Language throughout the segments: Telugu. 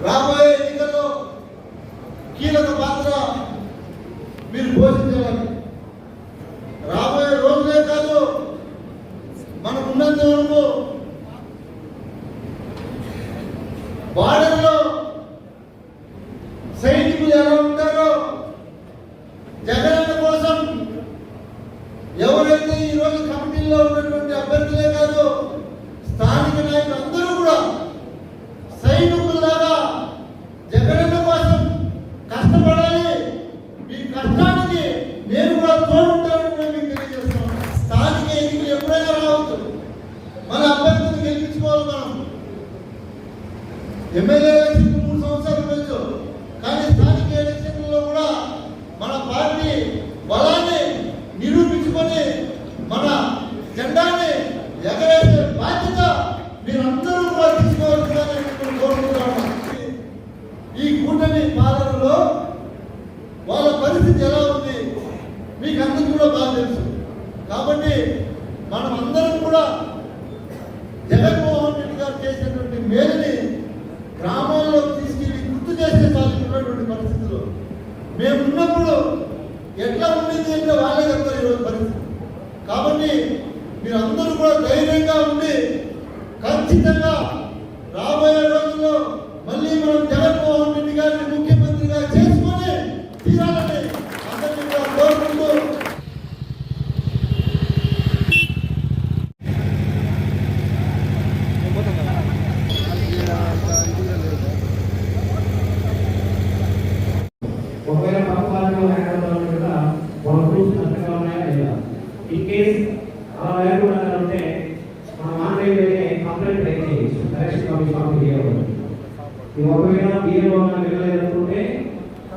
రాబోయే ఎన్నికల్లో కీలక పాత్ర మీరు పోషించాలి. రాబోయే రోజులే కాదు, మనకున్నంత వరకు బార్డర్లో సైనికులు ఎలా ఉంటారో జగనన్న కోసం ఎవరైతే ఈరోజు కమిటీల్లో ఉన్నటువంటి అభ్యర్థులే కాదు, స్థానిక నాయకులు అందరూ కూడా సైనికులాగా జగనన్న కోసం కష్టపడాలి. మీ కష్టానికి నేను కూడా తోడుంటానని మీకు తెలియజేస్తున్నాను. స్థానిక ఎన్నికలు ఎప్పుడైనా రావచ్చు, మన అభ్యర్థులను గెలిపించుకోవాలి. మనం ఎమ్మెల్యే ఎలక్షన్ 3 సంవత్సరాలు తెలుసు, కానీ స్థానిక ఎలక్షన్లలో కూడా మన పార్టీ బలాన్ని నిరూపించుకొని మన జెండాని ఎగరేసే బాధ్యత మీరందరూ కూడా తీసుకోవాల్సిందని కోరుకుంటున్నాను. ఈ కూటమి పాలనలో వాళ్ళ పరిస్థితి ఎలా ఉంది మీకు అందరికీ కూడా బాగా తెలుసు. కాబట్టి మనం అందరం కూడా జగన్మోహన్ రెడ్డి గారు చేసినటువంటి మేలుని గ్రామాల్లో తీసుకెళ్ళి గుర్తు చేస్తే చాలున్నటువంటి పరిస్థితుల్లో మేము ఉన్నప్పుడు ఎట్లా ఉండింది అంటే వాళ్ళే చెప్తారు ఈరోజు పరిస్థితి. కాబట్టి మీరు అందరూ కూడా ధైర్యంగా ఉండి ఖచ్చితంగా రాబోయే రోజుల్లో మళ్ళీ మనం జగన్మోహన్ రెడ్డి గారిని ముఖ్యమంత్రిగా చేసుకొని తీరాలని అందరినీ కూడా కోరుకుంటూ ఒకవేళ ప్రభుత్వాలు కూడా వాళ్ళ రూల్స్ కరెక్ట్గా ఉన్నాయా లేదా, ఇన్ కేస్ అలా లేకుండా ఉంటే మనం ఆన్లైన్లో కంప్లైంట్ రైట్ చేయొచ్చు కరెక్షన్ కమిషన్ చేయకూడదు. ఒకవేళ బిఏలో వెళ్ళలేదనుకుంటే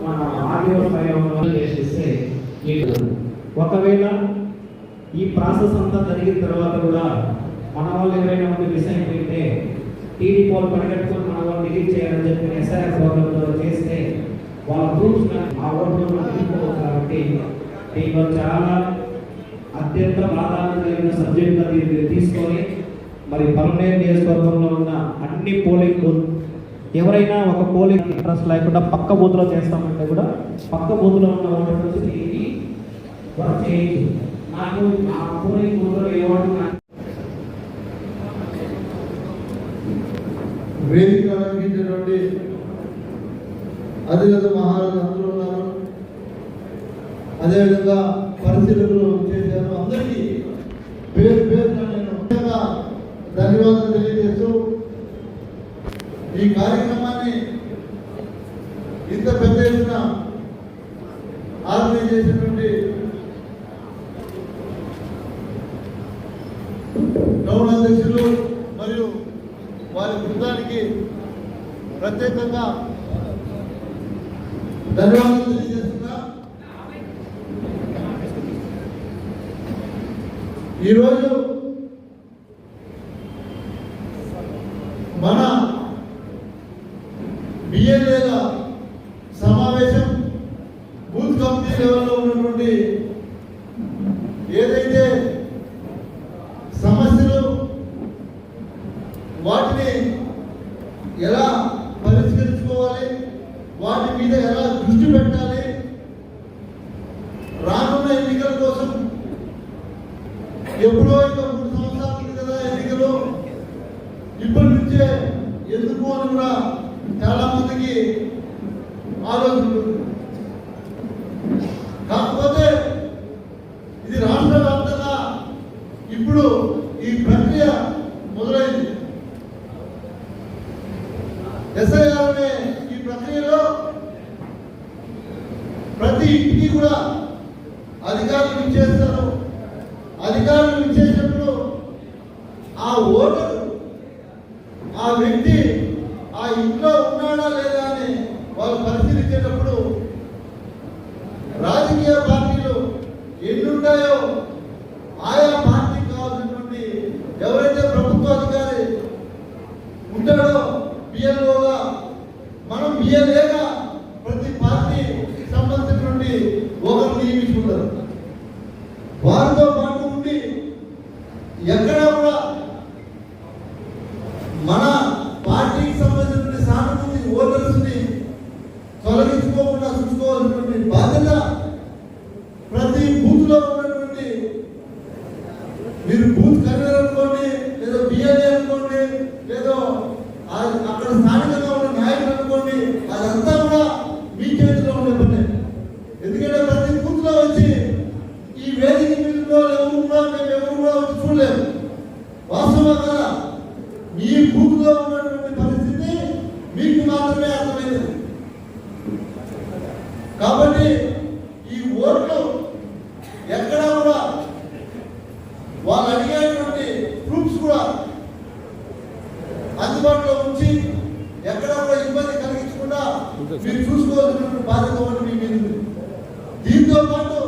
మన ఆర్డీఓ చేసేస్తే ఒకవేళ ఈ ప్రాసెస్ అంతా జరిగిన తర్వాత కూడా మన వాళ్ళు ఎవరైనా ఉండి మిస్ అయిపోతే టీడీ పోల్ పనిగట్టుకొని మన వాళ్ళు డిలీట్ చేయాలని చెప్పి ఎస్ఆర్ఎఫ్ ప్రోగ్రామ్ చేస్తే వాళ్ళ గ్రూప్స్ ఆ ఓట్లు వెళ్ళిపోవచ్చు. కాబట్టి దీనిలో చాలా అత్యంత ప్రాధాన్యత కలిగిన సబ్జెక్టుగా దీన్ని తీసుకొని మరి పలమనేరు నియోజకవర్గంలో ఉన్న అన్ని పోలింగ్ బూత్ ఎవరైనా ఒక పోలింగ్ ఇంట్రెస్ట్ లేకుండా పక్క బూత్లో చేస్తామంటే కూడా పక్క బూత్లో ఉన్న ఓటర్స్ దీనికి వర్క్ చేయొచ్చు. నాకు ఆ పోలింగ్ బూత్లో ఏ ఓటు వేదిక అలంకించినటువంటి అధిగత మహారాజు అందరూ ఉన్నారు. అదేవిధంగా పరిశీలకులు చేశారు. అందరికీ పేరు పేరున నేను ముఖ్యంగా ధన్యవాదాలు తెలియజేస్తూ ఈ కార్యక్రమాన్ని ఇంత పెద్ద ఎత్తున ఆర్గనైజ్ చేసినటువంటి టౌన్ అధ్యక్షులు మరియు వారి బృందానికి ప్రత్యేకంగా ధన్యవాదాలు తెలియజేస్తున్నా. ఈరోజు మన బిఎల్ఏల సమావేశం బూత్ కమిటీ లెవెల్లో ఉన్నటువంటి ఏదైతే సమస్యలు వాటిని ఎలా పరిష్కరించుకోవాలి, వాటి మీద ఎలా దృష్టి పెట్టాలి, రానున్న ఎన్నికల కోసం ఎప్పుడో ఇంకా 3 సంవత్సరాలు కదా ఎన్నికలు, ఇప్పటి నుంచే ఎందుకు అని కూడా చాలా మందికి ఆలోచన ఉంటుంది. కాకపోతే ఇది రాష్ట్ర వ్యాప్తంగా ఇప్పుడు ఈ ప్రక్రియ మొదలైంది. ఎస్ఐఆర్ అనే ఈ ప్రక్రియలో ప్రతి ఇంటికి కూడా అధికారులు ఇచ్చేస్తారు. అధికారులు ఇచ్చేటప్పుడు ఆ ఓటరు ఆ వ్యక్తి ఆ ఇంట్లో ఉన్నాడా లేదా అని వాళ్ళు పరిశీలించేటప్పుడు రాజకీయ పార్టీలు ఎన్ని ఉంటాయో ఆయా పార్టీకి కావాల్సినటువంటి ఎవరైతే ప్రభుత్వ అధికారి ఉంటాడో బిఎల్ఓగా మనం బిఎల్ఏగా ప్రతి పార్టీ సంబంధించినటువంటి ఒకరు నియమించుకుంటారు. వారితో పాటు ఉండి ఎక్కడా కూడా మన పార్టీకి సంబంధించిన సానుభూతి ఓటర్ తొలగించుకోకుండా చూసుకోవాల్సినటువంటి బాధ్యత ప్రతి బూత్ లో ఉన్నటువంటి, మీరు బూత్ కన్వీనర్ అనుకోండి, లేదా బిఎల్ఏ అనుకోండి, లేదా అక్కడ స్థానికంగా ఉన్న నాయకులు అనుకోండి, అదంతా కూడా మీ చేతిలో ఉండే పని. ఎందుకంటే ప్రతి బూత్ లో వచ్చి ఈ వేదిక మీదలో ఎవరు కూడా వచ్చి చూడలేము. వాస్తవం కదా, మీ బూత్ లో ఉన్నటువంటి పరిస్థితి మీకు మాత్రమే అర్థమైంది. కాబట్టి ఈ ఓట్లు ఎక్కడా కూడా వాళ్ళు అడిగేటువంటి ప్రూఫ్స్ కూడా అందుబాటులో ఉంచి ఎక్కడా కూడా ఇబ్బంది కలిగించకుండా మీరు చూసుకోవాల్సినటువంటి బాధ్యత ఒకటి మీ మీద ఉంది. దీంతో పాటు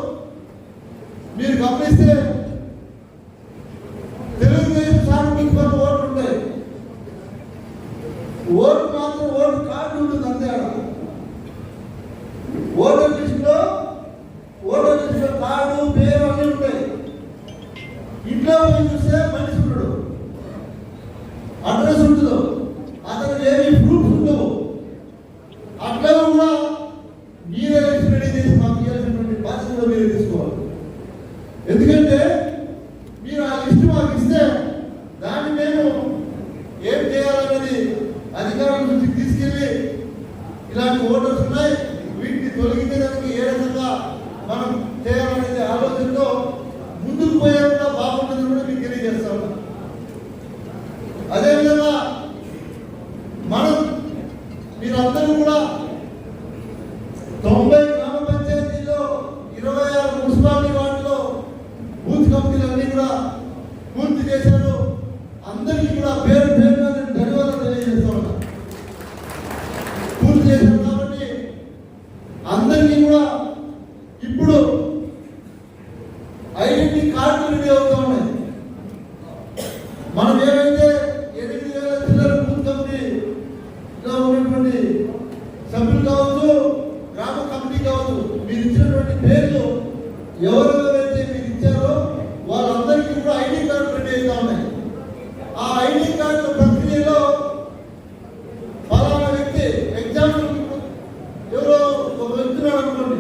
మీరు గమనిస్తే తెలుగుదేశం సానుభూతి పట్ల ఓట్లు ఉంటాయి. ఓటు మాత్రం ఓటు కార్డు ఉంటుంది అంతే. ఓటర్ లిస్టులో కార్డు, పేరు అన్నీ ఉంటాయి. ఇంట్లో పోయి చూస్తే మనిషి ఉండడు, అడ్రస్ ఉండదు, అతను ఏమి ప్రూఫ్ ఉండవు. అట్లా కూడా మీరే లిస్ట్ రెడీ చేసి మాకు ఇవ్వాల్సినటువంటి బాధ్యత మీరు తీసుకోవాలి. ఎందుకంటే మీరు ఆ లిస్టు మాకు ఇస్తే దాన్ని మేము ఏం చేయాలనేది అధికారుల నుంచి తీసుకెళ్ళి ఇలాంటి ఓటర్స్ ఉన్నాయి, వీటిని తొలగించడానికి ఏ రకంగా మనం చేయాలనేది ఆలోచనతో ముందుకు పోయేకుండా బాగుంటుందని కూడా మీకు తెలియజేస్తా ఉన్నాం. అదేవిధంగా మీరందరూ కూడా 90 గ్రామ పంచాయతీల్లో 26 మున్సిపాలిటీ వార్డులో బూత్ కమిటీలన్నీ కూడా పూర్తి చేశారు. అందరికీ కూడా పేరు పేరుగా నేను ధన్యవాదాలు తెలియజేస్తా ఉన్నా. పూర్తి చేశారు కాబట్టి అందరికీ కూడా ఇప్పుడు ఐడెంటిటీ కార్డులు రెడీ అవుతూ ఉన్నాయి. మనం ఏవైతే 8,000 చిల్లర బూత్ కమిటీలో ఉన్నటువంటి సభ్యులు కావచ్చు, గ్రామ కమిటీ కావచ్చు, మీరు ఇచ్చినటువంటి పేర్లు ఎవరెవరైతే మీరు ఇచ్చారో వాళ్ళందరికీ కూడా ఐడి కార్డు రెడీ అవుతా ఉన్నాయి. ఆ ఐడి కార్డు ప్రక్రియలో ఫలానా వ్యక్తి, ఎగ్జాంపుల్ ఎవరో ఒక వ్యక్తి అనుకోండి,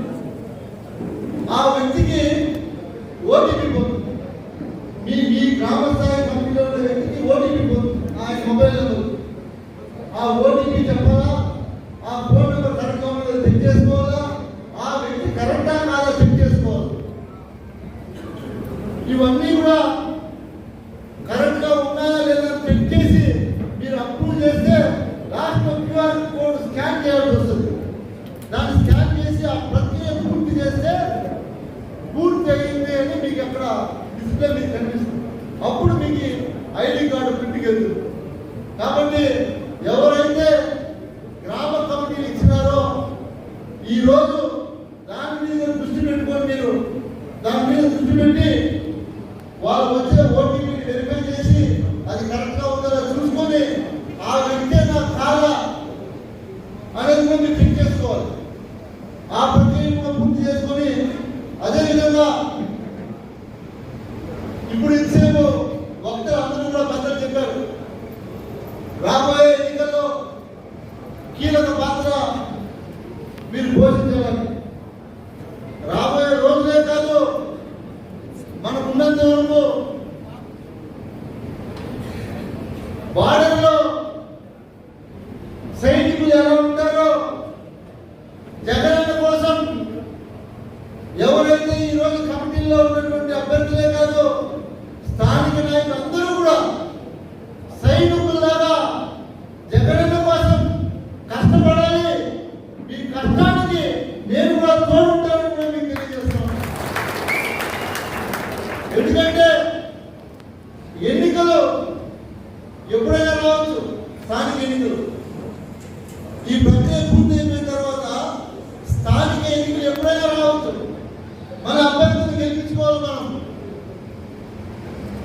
ఆ వ్యక్తికి ఓటీపీ పోతుంది. మీ గ్రామ స్థాయి కమిటీలో ఉన్న వ్యక్తికి ఓటీపీ పోతుంది, ఆయన మొబైల్ నెంబర్. ఆ ఓటీపీ చెప్పాలా, ఆ ఫోన్ నెంబర్ కరెక్ట్గా ఉన్నదో చెక్ చేసుకోవాలా, ఆ వ్యక్తి కరెక్టా కాదా చెక్ చేసుకోవాలి. ఇవన్నీ కూడా కరెక్ట్గా ఉన్నాయా లేదా చెక్ చేసి మీరు అప్రూవ్ చేస్తే లాస్ట్ క్యూఆర్ కోడ్ స్కాన్ చేయాల్సి వస్తుంది. దాన్ని స్కాన్ చేసి ఆ ప్రక్రియ పూర్తి చేస్తే పూర్తి అయింది అని మీకు అక్కడ డిస్ప్లే మీకు కనిపిస్తుంది. అప్పుడు మీకు ఐడి కార్డు ప్రింట్కి వెళ్తుంది. కాబట్టి ఎవరైతే గ్రామ కమిటీలు ఇచ్చినారో ఈరోజు దాని మీద దృష్టి పెట్టుకొని మీరు దాని మీద దృష్టి పెట్టి వాళ్ళు వచ్చే ఓటీపీని వెరిఫై చేసి అది కరెక్ట్గా ఉందో చూసుకొని ఆ వ్యక్తే నాకు కాదా అనేది కూడా మీరు చెక్ చేసుకోవాలి. ఆ ప్రక్రియను కూడా పూర్తి చేసుకొని అదేవిధంగా ఇప్పుడు ఇంతసేపు వక్తలు అందరూ కూడా పెద్దలు చెప్పారు, రాబోయే ఎన్నికల్లో కీలక పాత్ర మీరు పోషించాలని. రాబోయే రోజులే కాదు, మనకు ఉన్నంత వరకు బార్డర్లో సైనికులు ఎలా ఉంటారో జగనన్న కోసం ఎవరైతే ఈరోజు కమిటీల్లో ఉన్నటువంటి అభ్యర్థులే కాదు, స్థానిక నాయకులు అందరూ కూడా సైనికుల్లాగా జగనన్న కోసం కష్టపడాలి. మీ కష్టానికి నేను కూడా తోడుంటానని కూడా మీకు తెలియజేస్తాను. ఎందుకంటే ఎన్నికలు ఎప్పుడైనా రావచ్చు, స్థానిక ఎన్నికలు. ఈ ప్రక్రియ పూర్తి అయిపోయిన తర్వాత స్థానిక ఎన్నికలు ఎప్పుడైనా రావచ్చు. మన అభ్యర్థులను గెలిపించుకోవాలి. మనం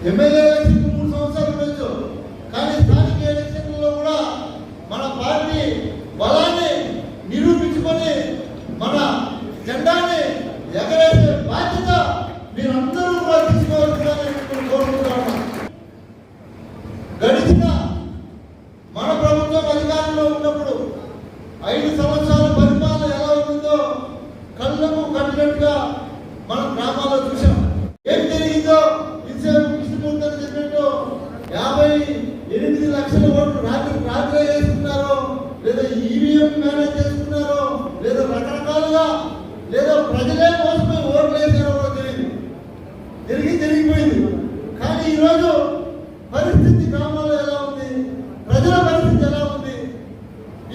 ఎమ్మెల్యే ఎలక్షన్ 3 సంవత్సరాలు ఉండొచ్చు, కానీ స్థానిక ఎలక్షన్లలో కూడా మన పార్టీ బలాన్ని నిరూపించుకొని మన జెండాని ఎగరేసే బాధ్యత మీరందరూ కూడా తీసుకోవాల్సిందని కోరుకుంటున్నాను. గడిచిన మన ప్రభుత్వం అధికారంలో ఉన్నప్పుడు 5 సంవత్సరాల పరిపాలన లేదా ఈవీఎం మేనేజ్ చేసుకున్నారో లేదా రకరకాలుగా లేదా ప్రజలే మోసపోయి ఓట్లు వేసారో కూడా తెలియదు, జరిగిపోయింది. కానీ ఈరోజు పరిస్థితి గ్రామాల్లో ఎలా ఉంది, ప్రజల పరిస్థితి ఎలా ఉంది,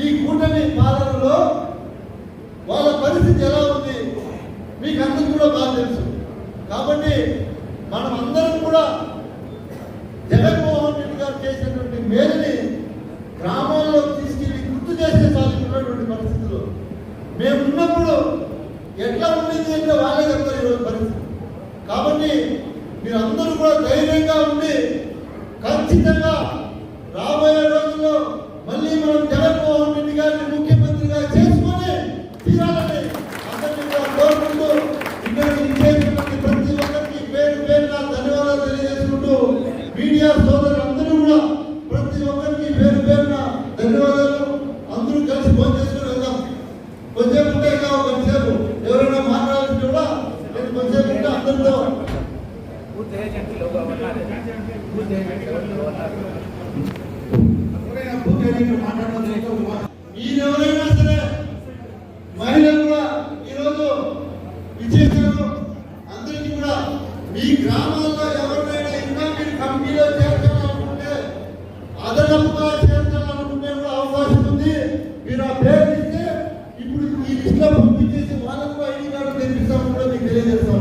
ఈ కూటమి పాలనలో వాళ్ళ పరిస్థితి ఎలా ఉంది మీకు అందరికీ కూడా బాగా తెలుసు. కాబట్టి మనం అందరం కూడా జగన్మోహన్ రెడ్డి గారు చేసినటువంటి మేలుని గ్రామాల్లో తీసుకెళ్లి గుర్తు చేస్తే చాలుకున్నటువంటి పరిస్థితులు మేము ఉన్నప్పుడు ఎట్లా ఉండింది అంటే వాళ్ళే చెప్తారు ఈరోజు పరిస్థితి. కాబట్టి మీరు అందరూ కూడా ధైర్యంగా ఉండి ఖచ్చితంగా రాబోయే రోజుల్లో మళ్ళీ మనం జగన్మోహన్ రెడ్డి గారిని ముఖ్యమంత్రిగా చేసుకొని తీరాలని అందరినీ కూడా కోరుకుంటూ ఇక్కడికి ఇచ్చేటువంటి ప్రతి ఒక్కరికి పేరు పేరున ధన్యవాదాలు తెలియజేసుకుంటూ మీడియా సోదరులందరూ కూడా ప్రతి ఒక్కరికి పేరు పేరున ధన్యవాదాలు. అందరూ కలిసి ఫోన్ చేసుకుని వెళ్దాం. కొంచెం ఉంటే కొంచెంసేపు ఎవరైనా మాట్లాడాల్సి కూడా నేను కొంచెంసేపు ఉంటే అందరితో ఎవరైనా సరే మహిళలు కూడా ఈరోజు విజేతలు అందరికీ కూడా మీ గ్రామాల్లో ఎవరినైనా ఇంకా మీరు కమిటీలో చేర్చాలనుకుంటే అదనపుగా చేర్చాలనుకుంటే కూడా అవకాశం ఉంది. మీరు ఆ పేరు ఇస్తే ఇప్పుడు ఈ లిస్టులో పంపించేసి వాళ్ళకు ఐడి కార్డు తెప్పిస్తామని కూడా మీకు తెలియజేస్తాం.